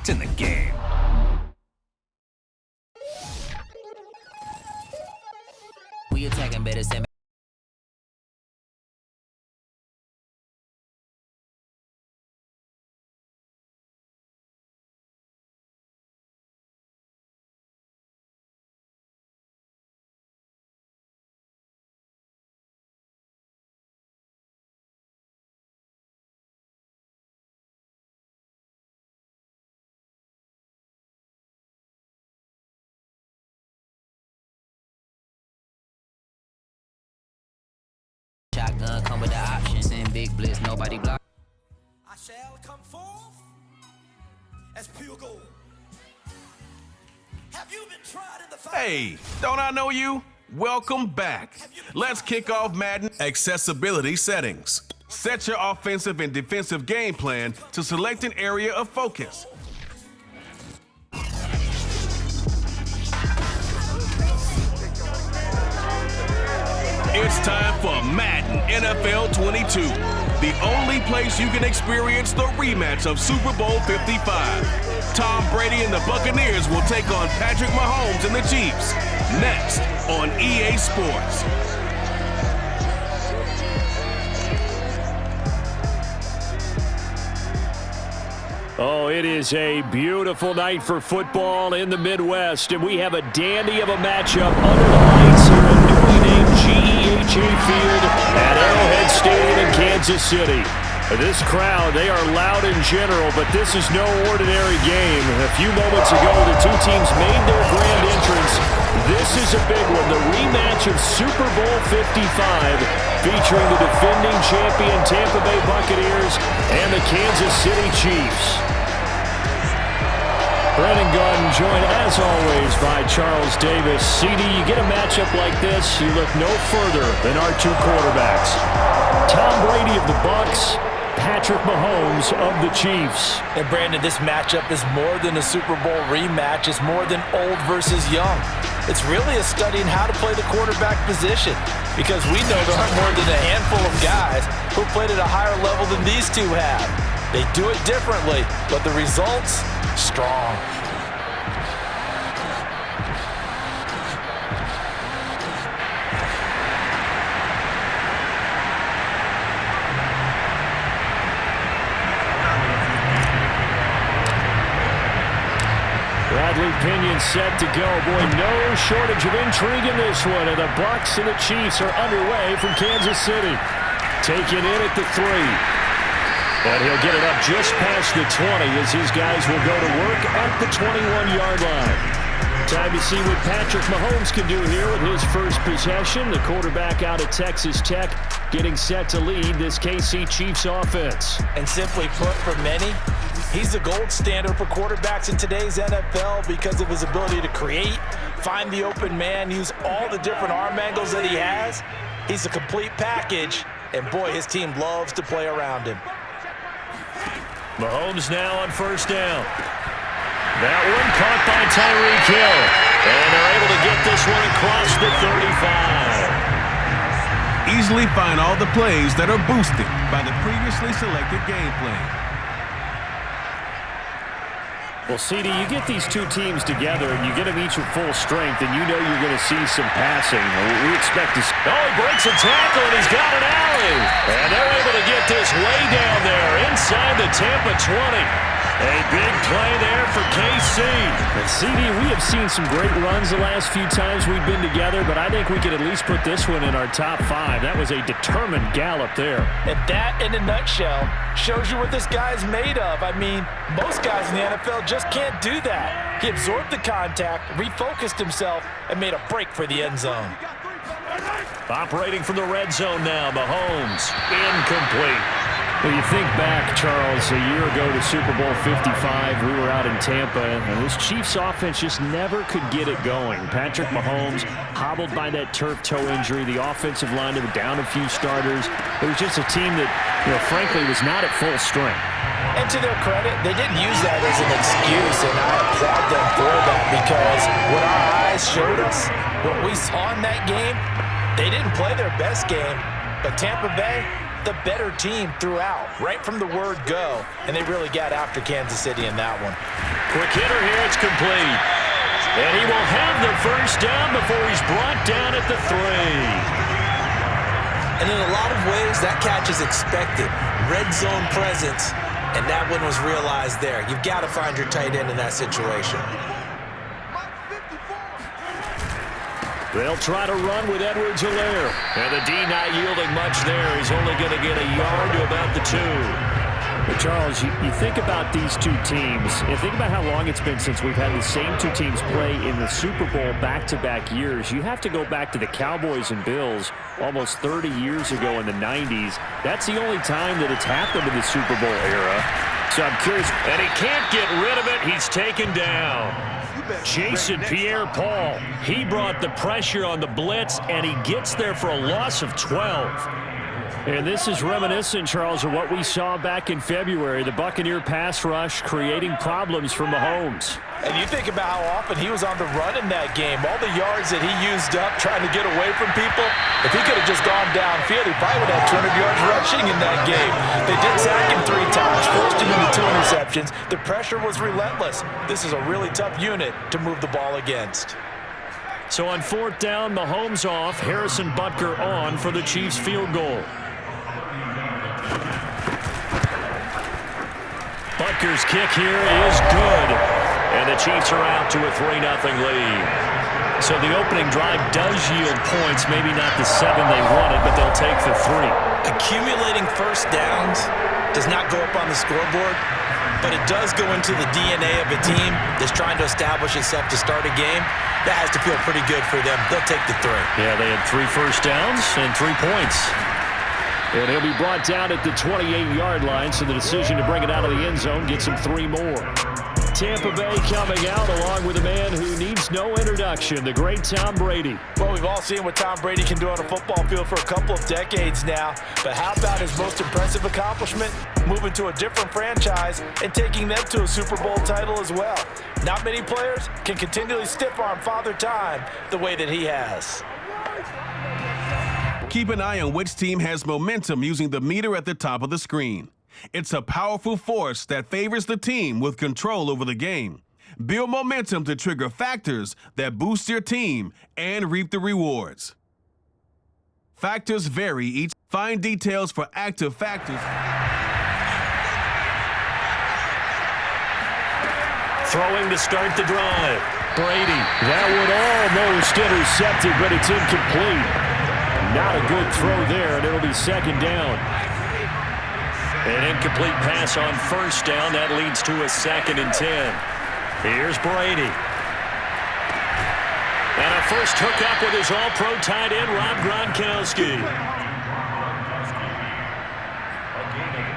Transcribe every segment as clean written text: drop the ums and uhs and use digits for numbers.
It's in the game. We attacking better than. Shotgun come with the options and big blitz, nobody block. I shall come forth as pure gold. Have you been tried in the fire? Hey, don't I know you? Welcome back. Let's kick off Madden accessibility settings. Set your offensive and defensive game plan to select an area of focus. It's time for Madden NFL 22, the only place you can experience the rematch of Super Bowl 55. Tom Brady and the Buccaneers will take on Patrick Mahomes and the Chiefs, next on EA Sports. Oh, it is a beautiful night for football in the Midwest, and we have a dandy of a matchup under the lights here at newly named GEHA Field at Arrowhead Stadium in Kansas City. This crowd, they are loud in general, but this is no ordinary game. A few moments ago, the two teams made their grand entrance. This is a big one, the rematch of Super Bowl 55, featuring the defending champion Tampa Bay Buccaneers and the Kansas City Chiefs. Brandon Gunn joined, as always, by Charles Davis. CD, you get a matchup like this, you look no further than our two quarterbacks. Tom Brady of the Bucs, Patrick Mahomes of the Chiefs. And Brandon, this matchup is more than a Super Bowl rematch. It's more than old versus young. It's really a study in how to play the quarterback position, because we know there aren't more than a handful of guys who played at a higher level than these two have. They do it differently, but the results, strong. Bradley Pinion set to go. Boy, no shortage of intrigue in this one. And the Bucs and the Chiefs are underway from Kansas City. Taken in at the 3. And he'll get it up just past the 20 as his guys will go to work at the 21-yard line. Time to see what Patrick Mahomes can do here with his first possession. The quarterback out of Texas Tech getting set to lead this KC Chiefs offense. And simply put, for many, he's the gold standard for quarterbacks in today's NFL because of his ability to create, find the open man, use all the different arm angles that he has. He's a complete package, and boy, his team loves to play around him. Mahomes now on first down. That one caught by Tyreek Hill. And they're able to get this one across the 35. Easily find all the plays that are boosted by the previously selected game plan. Well, CD, you get these two teams together, and you get them each at full strength, and you know you're going to see some passing. We expect to see. Oh, he breaks a tackle, and he's got an alley. And they're able to get this way down there inside the Tampa 20. A big play there for KC. And CD, we have seen some great runs the last few times we've been together, but I think we could at least put this one in our top 5. That was a determined gallop there. And that, in a nutshell, shows you what this guy's made of. I mean, most guys in the NFL just can't do that. He absorbed the contact, refocused himself, and made a break for the end zone. Operating from the red zone now, Mahomes. Incomplete. Well, you think back, Charles, a year ago to Super Bowl 55, we were out in Tampa, and this Chiefs offense just never could get it going. Patrick Mahomes hobbled by that turf toe injury. The offensive line was down a few starters. It was just a team that, frankly, was not at full strength. And to their credit, they didn't use that as an excuse, and I applaud them for that, because what our eyes showed us, what we saw in that game, they didn't play their best game, but Tampa Bay, the better team throughout, right from the word go, and they really got after Kansas City in that one. Quick hitter here, it's complete. And he will have the first down before he's brought down at the 3. And in a lot of ways, that catch is expected. Red zone presence, and that one was realized there. You've got to find your tight end in that situation. They'll try to run with Edwards-Helaire. And the D not yielding much there. He's only going to get a yard to about the 2. But Charles, you think about these two teams, and think about how long it's been since we've had the same two teams play in the Super Bowl back-to-back years. You have to go back to the Cowboys and Bills almost 30 years ago in the 90s. That's the only time that it's happened in the Super Bowl era. So I'm curious. And he can't get rid of it. He's taken down. Jason Pierre-Paul. He brought the pressure on the blitz, and he gets there for a loss of 12. And this is reminiscent, Charles, of what we saw back in February. The Buccaneer pass rush creating problems for Mahomes. And you think about how often he was on the run in that game. All the yards that he used up trying to get away from people. If he could have just gone downfield, he probably would have 200 yards rushing in that game. They did sack him 3 times, forced him into 2 interceptions. The pressure was relentless. This is a really tough unit to move the ball against. So on 4th down, Mahomes off, Harrison Butker on for the Chiefs field goal. Butker's kick here is good. And the Chiefs are out to a 3-0 lead. So the opening drive does yield points, maybe not the 7 they wanted, but they'll take the 3. Accumulating first downs does not go up on the scoreboard, but it does go into the DNA of a team that's trying to establish itself to start a game. That has to feel pretty good for them. They'll take the 3. Yeah, they had 3 first downs and 3 points. And he'll be brought down at the 28-yard line, so the decision to bring it out of the end zone gets him 3 more. Tampa Bay coming out along with a man who needs no introduction, the great Tom Brady. Well, we've all seen what Tom Brady can do on a football field for a couple of decades now. But how about his most impressive accomplishment? Moving to a different franchise and taking them to a Super Bowl title as well. Not many players can continually stiff-arm Father Time the way that he has. Keep an eye on which team has momentum using the meter at the top of the screen. It's a powerful force that favors the team with control over the game. Build momentum to trigger factors that boost your team and reap the rewards. Factors vary each. Find details for active factors. Throwing to start the drive. Brady. That one almost intercepted, but it's incomplete. Not a good throw there, and it'll be 2nd down. An incomplete pass on 1st down. That leads to a 2nd and 10. Here's Brady. And a first hookup with his all-pro tight end, Rob Gronkowski.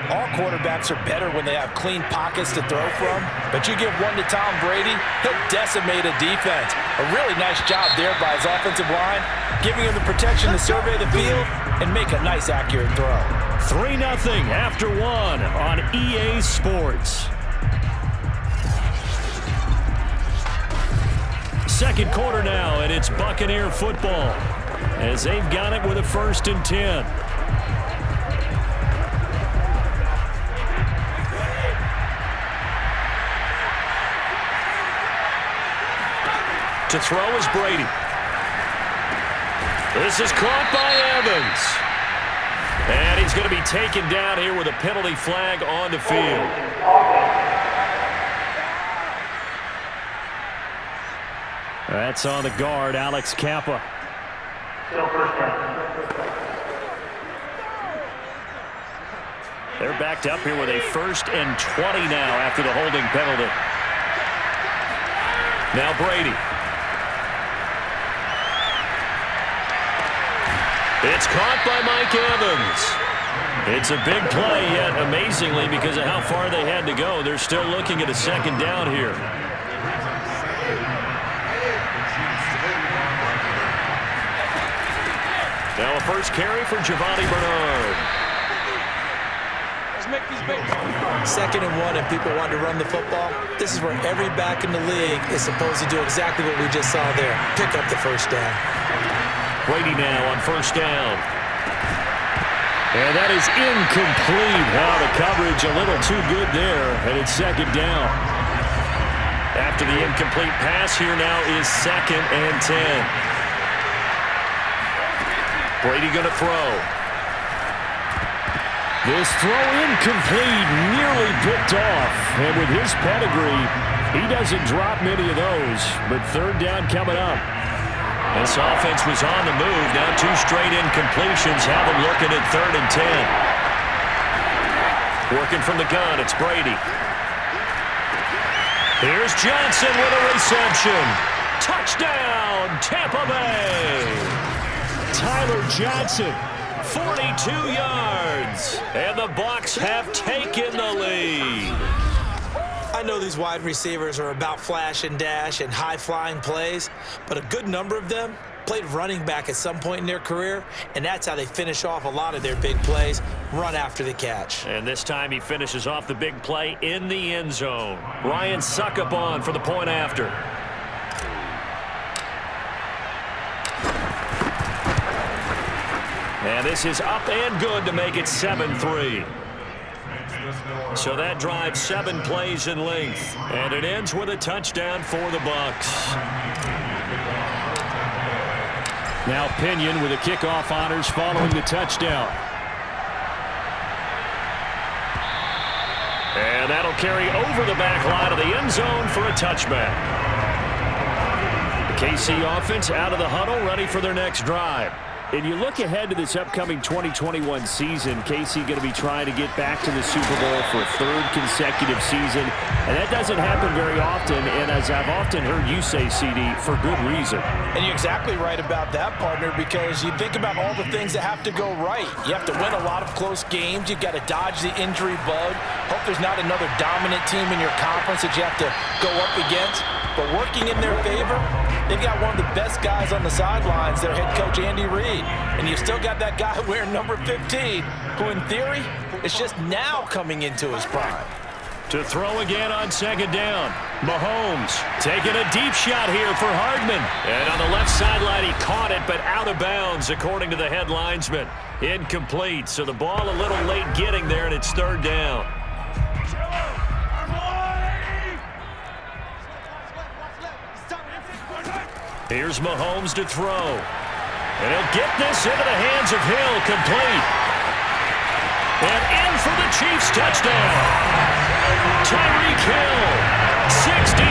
All quarterbacks are better when they have clean pockets to throw from, but you give one to Tom Brady, he'll decimate a defense. A really nice job there by his offensive line, giving him the protection to survey the field and make a nice, accurate throw. 3-0 after 1 on EA Sports. 2nd quarter now, and it's Buccaneer football as they've got it with a 1st and 10. To throw is Brady. This is caught by Evans. And he's going to be taken down here with a penalty flag on the field. That's on the guard, Alex Kappa. They're backed up here with a 1st and 20 now after the holding penalty. Now Brady. It's caught by Mike Evans. It's a big play, yet amazingly, because of how far they had to go, they're still looking at a 2nd down here. Now a first carry for Giovanni Bernard. 2nd and 1, and people want to run the football. This is where every back in the league is supposed to do exactly what we just saw there. Pick up the 1st down. Brady now on 1st down. And that is incomplete. Wow, the coverage a little too good there, and it's 2nd down. After the incomplete pass, here now is 2nd and 10. Brady going to throw. This throw incomplete, nearly picked off. And with his pedigree, he doesn't drop many of those. But 3rd down coming up. This offense was on the move. Now 2 straight incompletions have them looking at 3rd and 10. Working from the gun, it's Brady. Here's Johnson with a reception. Touchdown, Tampa Bay. Tyler Johnson, 42 yards. And the Bucs have taken the lead. I know these wide receivers are about flash and dash and high-flying plays, but a good number of them played running back at some point in their career, and that's how they finish off a lot of their big plays, run after the catch. And this time he finishes off the big play in the end zone. Ryan Suckup on for the point after. And this is up and good to make it 7-3. So that drives 7 plays in length, and it ends with a touchdown for the Bucs. Now Pinion with the kickoff honors following the touchdown. And that'll carry over the back line of the end zone for a touchback. The KC offense out of the huddle, ready for their next drive. And you look ahead to this upcoming 2021 season, KC going to be trying to get back to the Super Bowl for a 3rd consecutive season. And that doesn't happen very often, and as I've often heard you say, CD, for good reason. And you're exactly right about that, partner, because you think about all the things that have to go right. You have to win a lot of close games. You've got to dodge the injury bug. Hope there's not another dominant team in your conference that you have to go up against. But working in their favor, they've got one of the best guys on the sidelines, their head coach, Andy Reid. And you've still got that guy wearing number 15, who in theory is just now coming into his prime. To throw again on 2nd down. Mahomes taking a deep shot here for Hardman. And on the left sideline, he caught it, but out of bounds, according to the head linesman. Incomplete, so the ball a little late getting there, and it's 3rd down. Here's Mahomes to throw. And he'll get this into the hands of Hill, complete. And in for the Chiefs' touchdown. Tyreek Hill, 63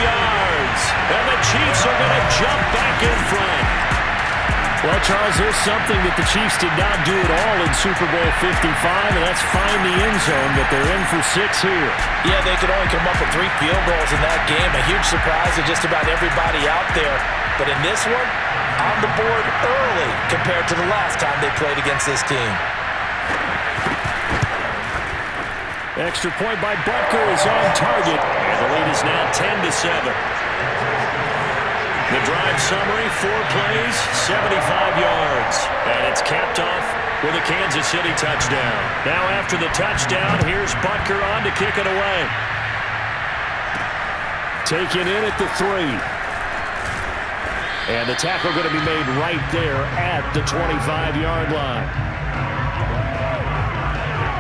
yards. And the Chiefs are going to jump back in front. Well, Charles, there's something that the Chiefs did not do at all in Super Bowl 55, and that's find the end zone, but they're in for 6 here. Yeah, they could only come up with 3 field goals in that game. A huge surprise to just about everybody out there. But in this one, on the board early compared to the last time they played against this team. Extra point by Butker is on target, and the lead is now 10-7. The drive summary, 4 plays, 75 yards. And it's capped off with a Kansas City touchdown. Now after the touchdown, here's Butker on to kick it away. Taken in at the 3. And the tackle going to be made right there at the 25-yard line.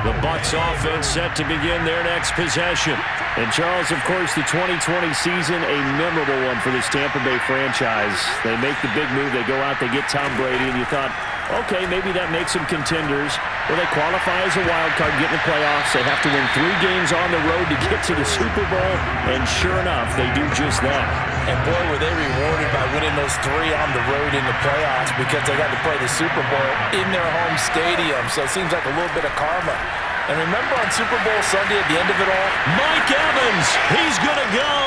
The Bucs offense set to begin their next possession. And Charles, of course, the 2020 season, a memorable one for this Tampa Bay franchise. They make the big move. They go out, they get Tom Brady, and you thought, okay, maybe that makes them contenders. Well, they qualify as a wild card, get in the playoffs. They have to win 3 games on the road to get to the Super Bowl, and sure enough, they do just that. And boy, were they rewarded by winning those 3 on the road in the playoffs, because they got to play the Super Bowl in their home stadium. So it seems like a little bit of karma. And remember on Super Bowl Sunday at the end of it all? Mike Evans, he's going to go.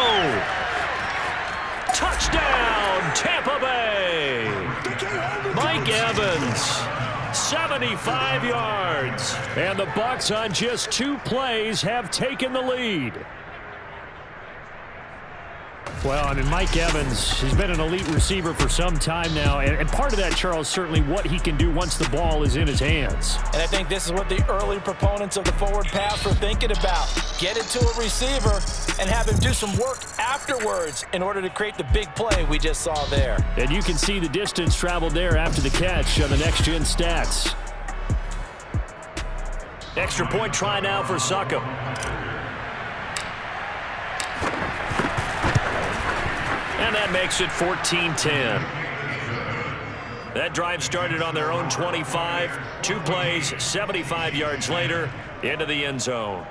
Touchdown, Tampa Bay. Mike Evans, 75 yards. And the Bucs on just 2 plays have taken the lead. Well, I mean, Mike Evans, he's been an elite receiver for some time now, and part of that, Charles, certainly what he can do once the ball is in his hands. And I think this is what the early proponents of the forward pass were thinking about. Get it to a receiver and have him do some work afterwards in order to create the big play we just saw there. And you can see the distance traveled there after the catch on the next-gen stats. Extra point try now for Suckup. And that makes it 14-10. That drive started on their own 25. 2 plays, 75 yards later, into the end zone.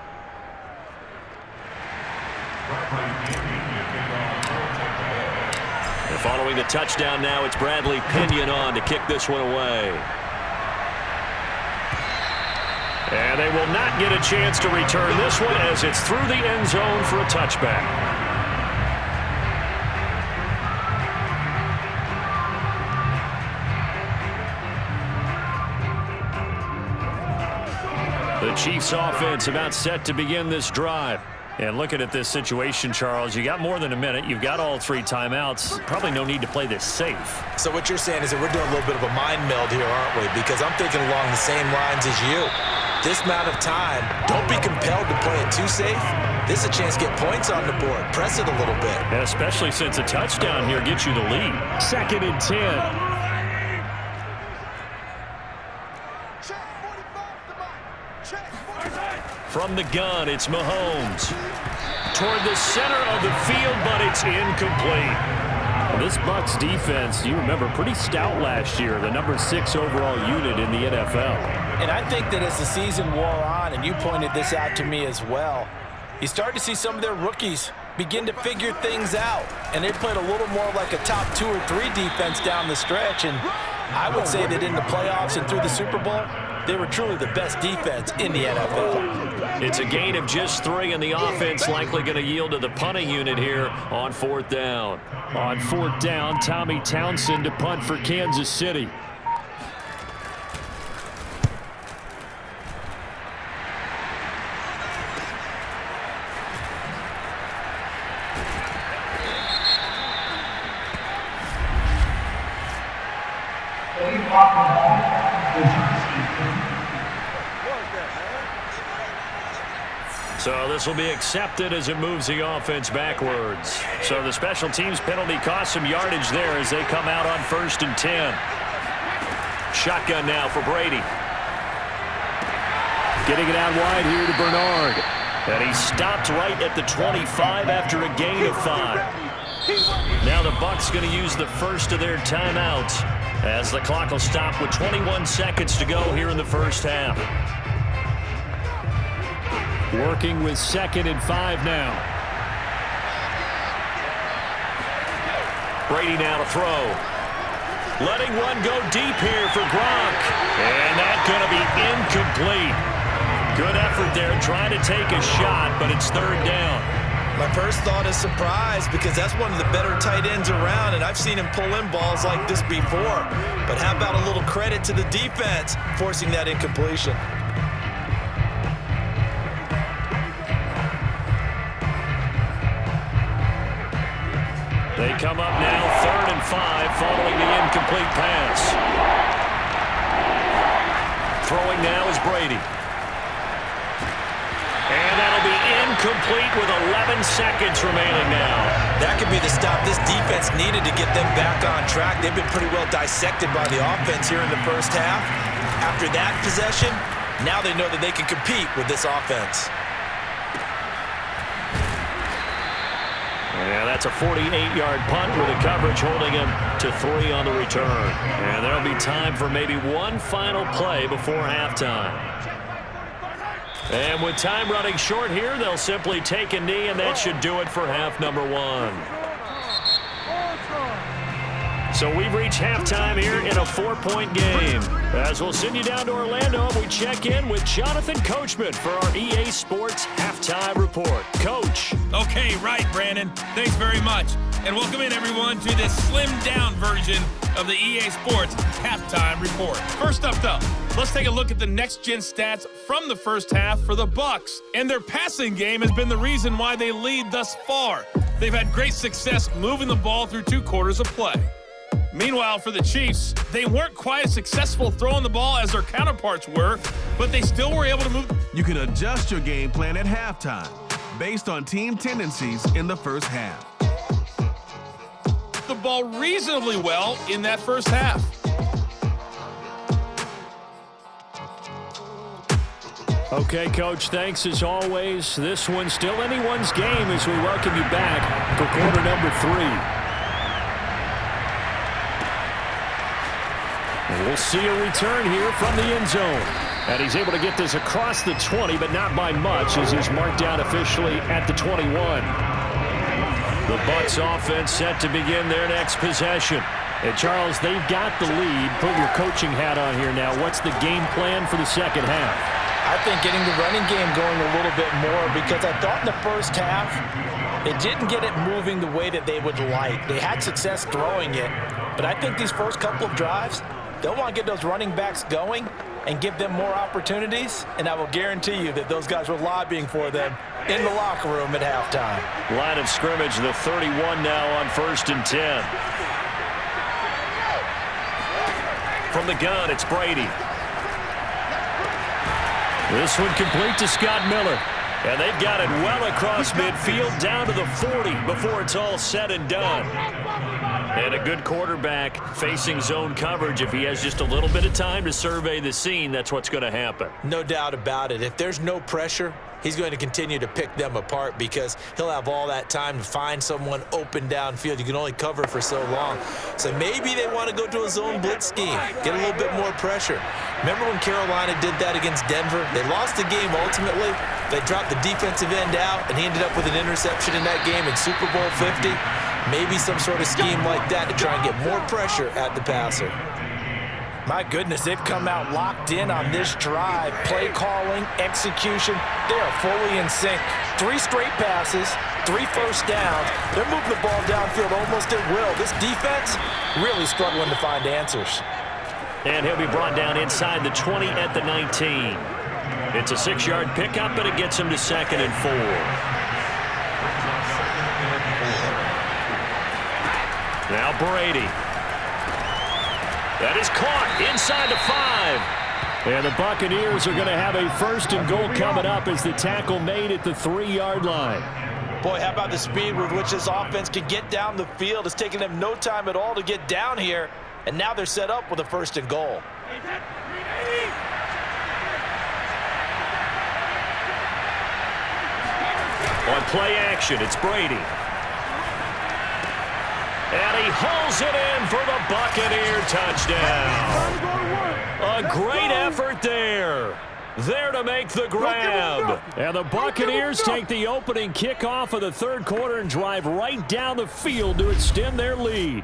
And following the touchdown now, it's Bradley Pinion on to kick this one away. And they will not get a chance to return this one as it's through the end zone for a touchback. The Chiefs offense about set to begin this drive. And looking at this situation, Charles, you got more than a minute. You've got all 3 timeouts. Probably no need to play this safe. So what you're saying is that we're doing a little bit of a mind meld here, aren't we? Because I'm thinking along the same lines as you. This amount of time, don't be compelled to play it too safe. This is a chance to get points on the board. Press it a little bit. And especially since a touchdown here gets you the lead. 2nd and 10. From the gun, it's Mahomes. Toward the center of the field, but it's incomplete. Well, this Bucs defense, you remember, pretty stout last year, the number 6 overall unit in the NFL. And I think that as the season wore on, and you pointed this out to me as well, you start to see some of their rookies begin to figure things out. And they played a little more like a top 2 or 3 defense down the stretch. And I would say that in the playoffs and through the Super Bowl, they were truly the best defense in the NFL. It's a gain of just 3, and the offense likely going to yield to the punting unit here on 4th down. On 4th down, Tommy Townsend to punt for Kansas City. So this will be accepted as it moves the offense backwards. So the special teams penalty cost some yardage there as they come out on 1st and 10. Shotgun now for Brady. Getting it out wide here to Bernard. And he stopped right at the 25 after a gain of 5. Now the Bucs going to use the first of their timeouts as the clock will stop with 21 seconds to go here in the first half. Working with 2nd and 5 now. Brady now to throw. Letting one go deep here for Gronk. And that's going to be incomplete. Good effort there trying to take a shot, but it's 3rd down. My first thought is surprise because that's one of the better tight ends around, and I've seen him pull in balls like this before. But how about a little credit to the defense forcing that incompletion? They come up now 3rd and 5 following the incomplete pass. Throwing now is Brady. And that'll be incomplete with 11 seconds remaining now. That could be the stop this defense needed to get them back on track. They've been pretty well dissected by the offense here in the first half. After that possession, now they know that they can compete with this offense. Yeah, that's a 48-yard punt with a coverage holding him to 3 on the return. And there'll be time for maybe one final play before halftime. And with time running short here, they'll simply take a knee, and that should do it for half number 1. So we've reached halftime here in a 4-point game. As we'll send you down to Orlando, we check in with Jonathan Coachman for our EA Sports Halftime Report. Coach. Okay, right, Brandon. Thanks very much. And welcome in, everyone, to this slimmed-down version of the EA Sports Halftime Report. First up, though, let's take a look at the next-gen stats from the first half for the Bucs. And their passing game has been the reason why they lead thus far. They've had great success moving the ball through 2 quarters of play. Meanwhile, for the Chiefs, they weren't quite as successful throwing the ball as their counterparts were, but they still were able to move. You can adjust your game plan at halftime based on team tendencies in the first half. The ball reasonably well in that first half. Okay, Coach, thanks as always. This one's still anyone's game as we welcome you back for quarter number 3. We'll see a return here from the end zone. And he's able to get this across the 20, but not by much, as he's marked down officially at the 21. The Bucs offense set to begin their next possession. And Charles, they've got the lead. Put your coaching hat on here now. What's the game plan for the second half? I think getting the running game going a little bit more, because I thought in the first half it didn't get it moving the way that they would like. They had success throwing it, but I think these first couple of drives, they'll want to get those running backs going and give them more opportunities, and I will guarantee you that those guys were lobbying for them in the locker room at halftime. Line of scrimmage, the 31 now on 1st and 10. From the gun, it's Brady. This one complete to Scott Miller. And they've got it well across midfield down to the 40 before it's all said and done. And a good quarterback facing zone coverage. If he has just a little bit of time to survey the scene, that's what's going to happen. No doubt about it. If there's no pressure, he's going to continue to pick them apart, because he'll have all that time to find someone open downfield. You can only cover for so long. So maybe they want to go to a zone blitz scheme, get a little bit more pressure. Remember when Carolina did that against Denver? They lost the game ultimately. They dropped the defensive end out, and he ended up with an interception in that game in Super Bowl 50. Maybe some sort of scheme like that to try and get more pressure at the passer. My goodness, they've come out locked in on this drive. Play calling, execution, they are fully in sync. 3 straight passes, 3 first downs. They're moving the ball downfield almost at will. This defense really struggling to find answers. And he'll be brought down inside the 20 at the 19. It's a 6-yard pickup, but it gets him to 2nd and 4. Now Brady. That is caught inside the 5. And the Buccaneers are going to have a 1st and goal coming up as the tackle made at the 3-yard line. Boy, how about the speed with which this offense can get down the field? It's taking them no time at all to get down here. And now they're set up with a 1st and goal. On play action, it's Brady. And he hauls it in for the Buccaneer touchdown. A great effort there. There to make the grab. And the Buccaneers take the opening kickoff of the 3rd quarter and drive right down the field to extend their lead.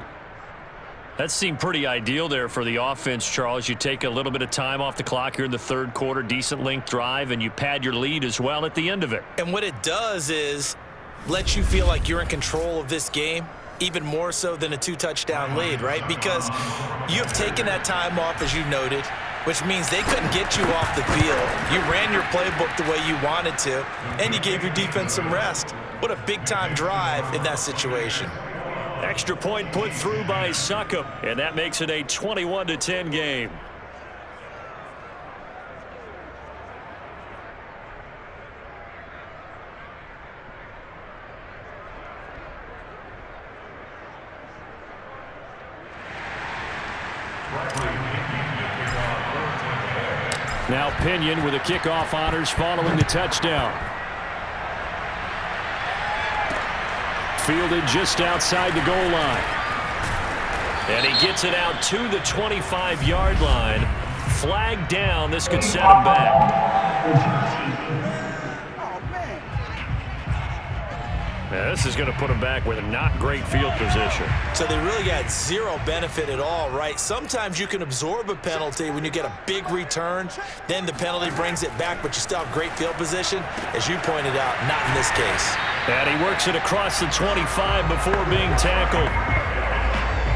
That seemed pretty ideal there for the offense, Charles. You take a little bit of time off the clock here in the 3rd quarter, decent length drive, and you pad your lead as well at the end of it. And what it does is let you feel like you're in control of this game, even more so than a 2-touchdown lead, right? Because you've taken that time off, as you noted, which means they couldn't get you off the field. You ran your playbook the way you wanted to, and you gave your defense some rest. What a big-time drive in that situation. Extra point put through by Succop, and that makes it a 21-10 game. Now Pinion with the kickoff honors following the touchdown. Fielded just outside the goal line. And he gets it out to the 25-yard line. Flag down. This could set him back. Now, this is going to put him back with a not great field position. So they really got zero benefit at all, right? Sometimes you can absorb a penalty when you get a big return. Then the penalty brings it back, but you still have great field position. As you pointed out, not in this case. And he works it across the 25 before being tackled.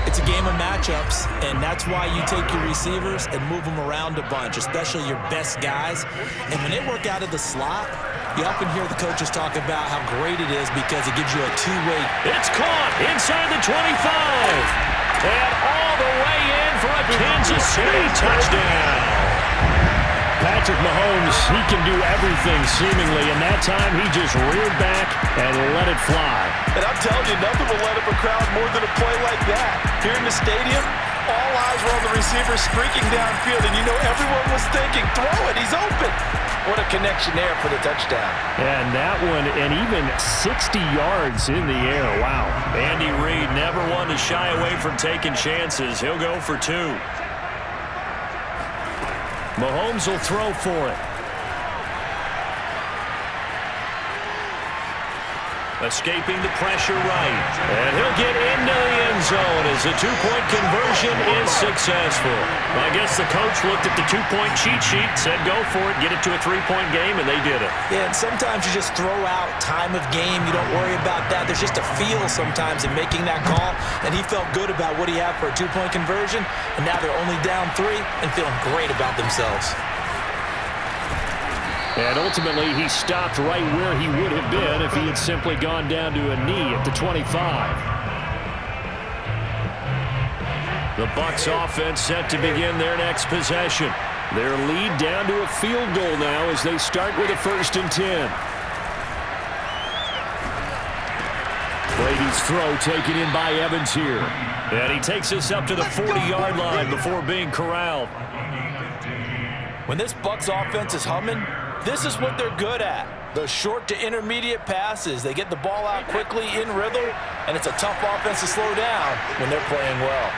It's a game of matchups, and that's why you take your receivers and move them around a bunch, especially your best guys. And when they work out of the slot, you often hear the coaches talk about how great it is because it gives you a two-way. It's caught inside the 25. And all the way in for a Kansas City touchdown. Patrick Mahomes, he can do everything seemingly, and that time he just reared back and let it fly. And I'm telling you, nothing will let up a crowd more than a play like that. Here in the stadium, all eyes were on the receiver streaking downfield, and you know everyone was thinking, throw it, he's open. What a connection there for the touchdown. And that one, and even 60 yards in the air. Wow. Andy Reid never one to shy away from taking chances. He'll go for 2. Mahomes will throw for it. Escaping the pressure right. And he'll get into the end zone as the two-point conversion is successful. I guess the coach looked at the two-point cheat sheet, said go for it, get it to a three-point game, and they did it. Yeah, and sometimes you just throw out time of game. You don't worry about that. There's just a feel sometimes in making that call, and he felt good about what he had for a two-point conversion, and now they're only down 3 and feeling great about themselves. And ultimately, he stopped right where he would have been if he had simply gone down to a knee at the 25. The Bucs offense set to begin their next possession. Their lead down to a field goal now as they start with a 1st and 10. Brady's throw taken in by Evans here. And he takes us up to the 40-yard line before being corralled. When this Bucs offense is humming, this is what they're good at. Those short to intermediate passes. They get the ball out quickly in rhythm, and it's a tough offense to slow down when they're playing well.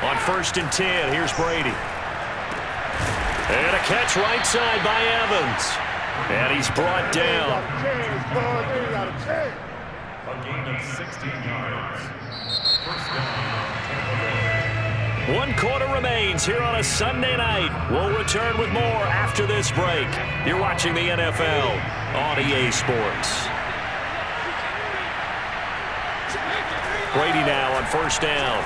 On 1st and 10, here's Brady. And a catch right side by Evans. And he's brought down. A gain of 16 yards. First down. 1 quarter remains here on a Sunday night. We'll return with more after this break. You're watching the NFL on EA Sports. Brady now on 1st down.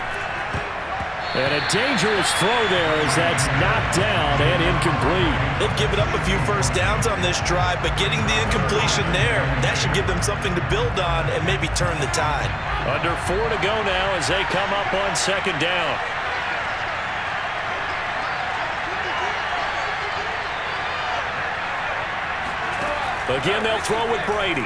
And a dangerous throw there as that's knocked down and incomplete. They've given up a few first downs on this drive, but getting the incompletion there, that should give them something to build on and maybe turn the tide. Under 4 to go now as they come up on 2nd down. Again, they'll throw with Brady.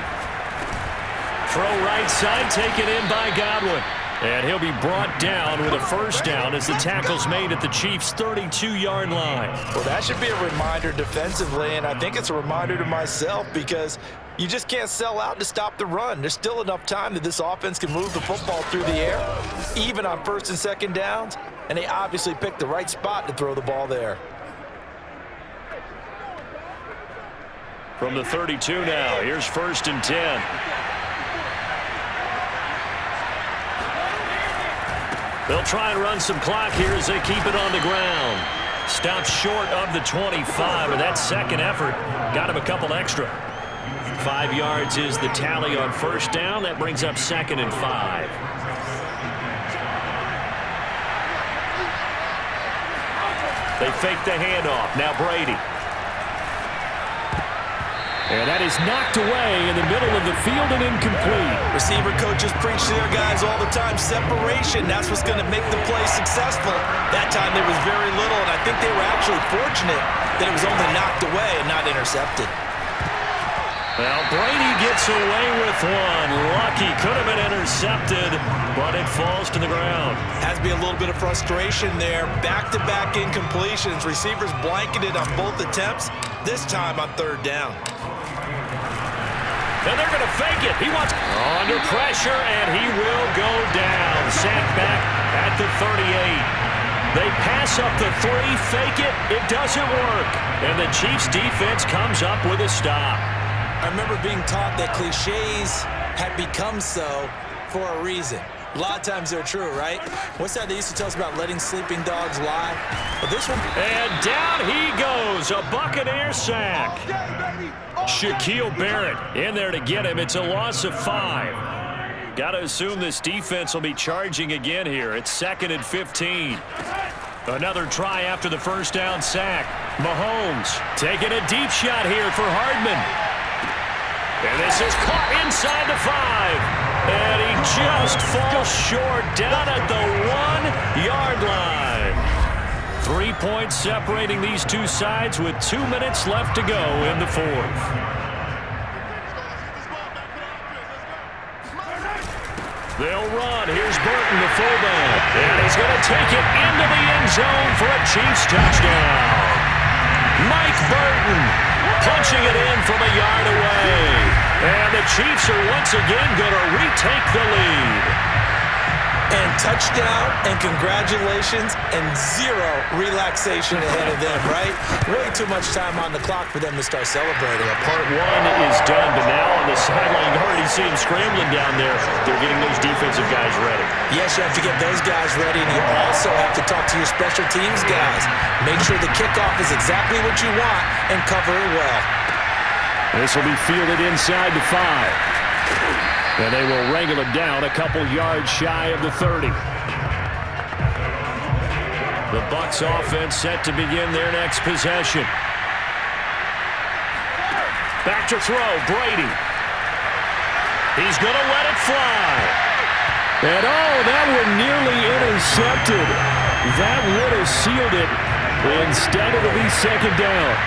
Throw right side, taken in by Godwin. And he'll be brought down with a 1st down as the tackle's made at the Chiefs' 32-yard line. Well, that should be a reminder defensively, and I think it's a reminder to myself because you just can't sell out to stop the run. There's still enough time that this offense can move the football through the air, even on 1st and 2nd downs, and they obviously picked the right spot to throw the ball there. From the 32 now, here's 1st and 10. They'll try and run some clock here as they keep it on the ground. Stopped short of the 25, but that second effort got him a couple extra. 5 yards is the tally on 1st down. That brings up 2nd and 5. They fake the handoff. Now Brady. And that is knocked away in the middle of the field and incomplete. Receiver coaches preach to their guys all the time. Separation, that's what's going to make the play successful. That time there was very little, and I think they were actually fortunate that it was only knocked away and not intercepted. Well, Brady gets away with one. Lucky, could have been intercepted, but it falls to the ground. Has to be a little bit of frustration there. Back-to-back incompletions. Receivers blanketed on both attempts, this time on 3rd down. And they're going to fake it. He wants under pressure, and he will go down. Sacked back at the 38. They pass up the 3, fake it. It doesn't work. And the Chiefs' defense comes up with a stop. I remember being taught that cliches had become so for a reason. A lot of times they're true, right? What's that they used to tell us about letting sleeping dogs lie? But this one... And down he goes. A Buccaneer sack. Shaquille Barrett in there to get him. It's a loss of 5. Got to assume this defense will be charging again here. It's 2nd and 15. Another try after the 1st down sack. Mahomes taking a deep shot here for Hardman. And this is caught inside the 5. And he just falls short down at the 1-yard line. 3 points separating these two sides with 2 minutes left to go in the 4th. They'll run. Here's Burton, the fullback. And he's going to take it into the end zone for a Chiefs touchdown. Mike Burton punching it in from a yard away. And the Chiefs are once again going to retake the lead. And touchdown and congratulations and zero relaxation ahead of them, right? Way too much time on the clock for them to start celebrating. Part one is done, but now on the sideline, you already see him scrambling down there. They're getting those defensive guys ready. Yes, you have to get those guys ready, and you also have to talk to your special teams guys. Make sure the kickoff is exactly what you want and cover it well. This will be fielded inside the 5. And they will wrangle it down a couple yards shy of the 30. The Bucs offense set to begin their next possession. Back to throw, Brady. He's going to let it fly. And oh, that one nearly intercepted. That would have sealed it. Instead, it'll be second down.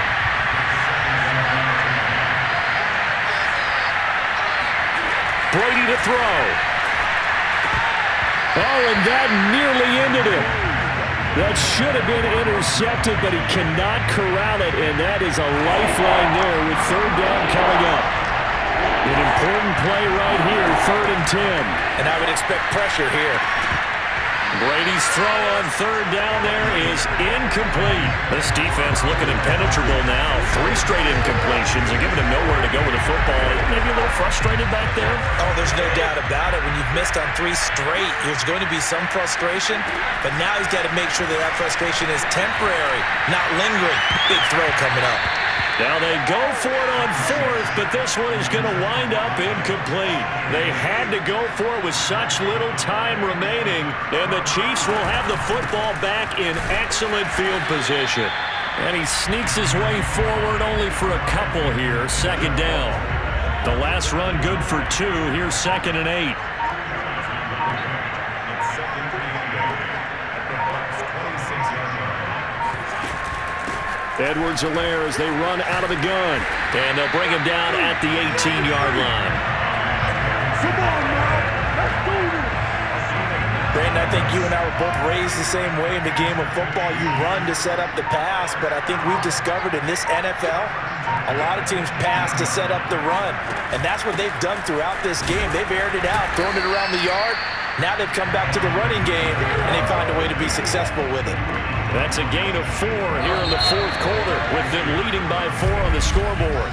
Brady to throw. Oh, and that nearly ended it. That should have been intercepted, but he cannot corral it, and that is a lifeline there with third down coming up. An important play right here, 3rd and 10. And I would expect pressure here. Brady's throw on third down there is incomplete. This defense looking impenetrable now. 3 straight incompletions. They're giving him nowhere to go with the football. Maybe a little frustrated back there. Oh, there's no doubt about it. When you've missed on 3 straight, there's going to be some frustration. But now he's got to make sure that that frustration is temporary, not lingering. Big throw coming up. Now they go for it on 4th, but this one is going to wind up incomplete. They had to go for it with such little time remaining, and the Chiefs will have the football back in excellent field position. And he sneaks his way forward only for a couple here, 2nd down. The last run good for 2. Here's 2nd and 8. Edwards-Helaire as they run out of the gun. And they'll bring him down at the 18-yard line. Come on, man. Let's do this. Brandon, I think you and I were both raised the same way in the game of football. You run to set up the pass, but I think we've discovered in this NFL, a lot of teams pass to set up the run. And that's what they've done throughout this game. They've aired it out, thrown it around the yard. Now they've come back to the running game, and they find a way to be successful with it. That's a gain of 4 here in the 4th quarter, with them leading by 4 on the scoreboard.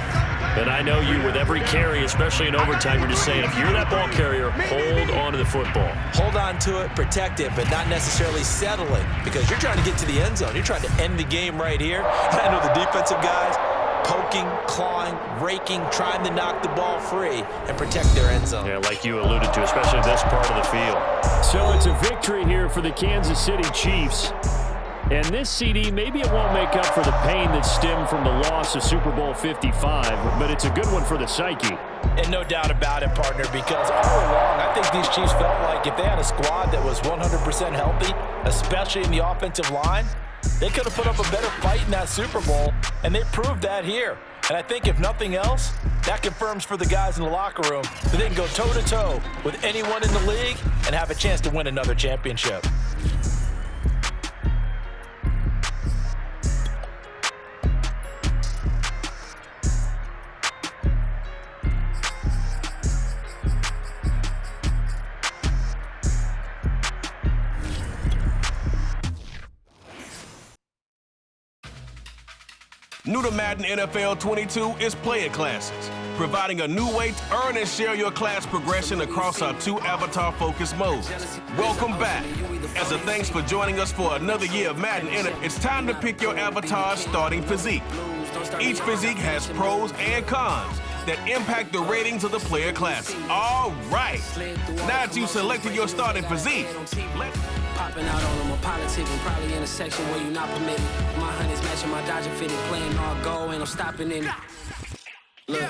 And I know you, with every carry, especially in overtime, you're just saying, if you're that ball carrier, hold on to the football. Hold on to it, protect it, but not necessarily settle it, because you're trying to get to the end zone. You're trying to end the game right here. And I know the defensive guys poking, clawing, raking, trying to knock the ball free and protect their end zone. Yeah, like you alluded to, especially this part of the field. So it's a victory here for the Kansas City Chiefs. And this CD, maybe it won't make up for the pain that stemmed from the loss of Super Bowl 55, but it's a good one for the psyche. And no doubt about it, partner, because all along, I think these Chiefs felt like if they had a squad that was 100% healthy, especially in the offensive line, they could have put up a better fight in that Super Bowl, and they proved that here. And I think if nothing else, that confirms for the guys in the locker room that they can go toe-to-toe with anyone in the league and have a chance to win another championship. New to Madden NFL 22 is player classes, providing a new way to earn and share your class progression across our 2 avatar-focused modes. Welcome back. As a thanks for joining us for another year of Madden NFL, it's time to pick your avatar's starting physique. Each physique has pros and cons that impact the ratings of the player class. All right. Now that you've selected your starting physique, popping out on them, a politic, and probably in a section where you're not permitted. My honey's matching my Dodger fitted, playing all go, and I'm stopping in it. Look,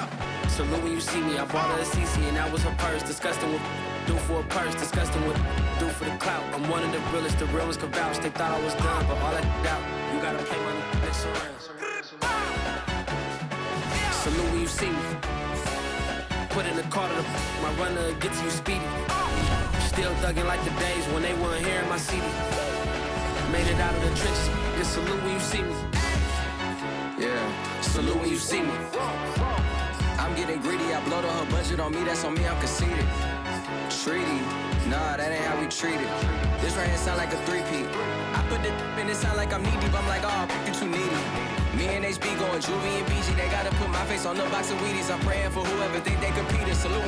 salute when you see me. I bought her a CC, and that was her purse. Disgusting with do for a purse, disgusting with do for the clout. I'm one of the realest, the realest could vouch. They thought I was done, but all I doubt, you gotta play my next around. Salute when you see me. Put in the car to my runner, get to you speedy. Still thugging like the days when they weren't here in my city. Made it out of the trenches. Just salute when you see me. Yeah, salute when you see me. I'm getting greedy. I blow to her budget on me. That's on me. I'm conceited. Treaty, nah, that ain't how we treat it. This right here sound like a three-peat. I put the in it sound like I'm knee deep. I'm like, oh, you too needy. Me and HB going Juvie and BG. They gotta put my face on the box of Wheaties. I'm praying for whoever think they compete. Salute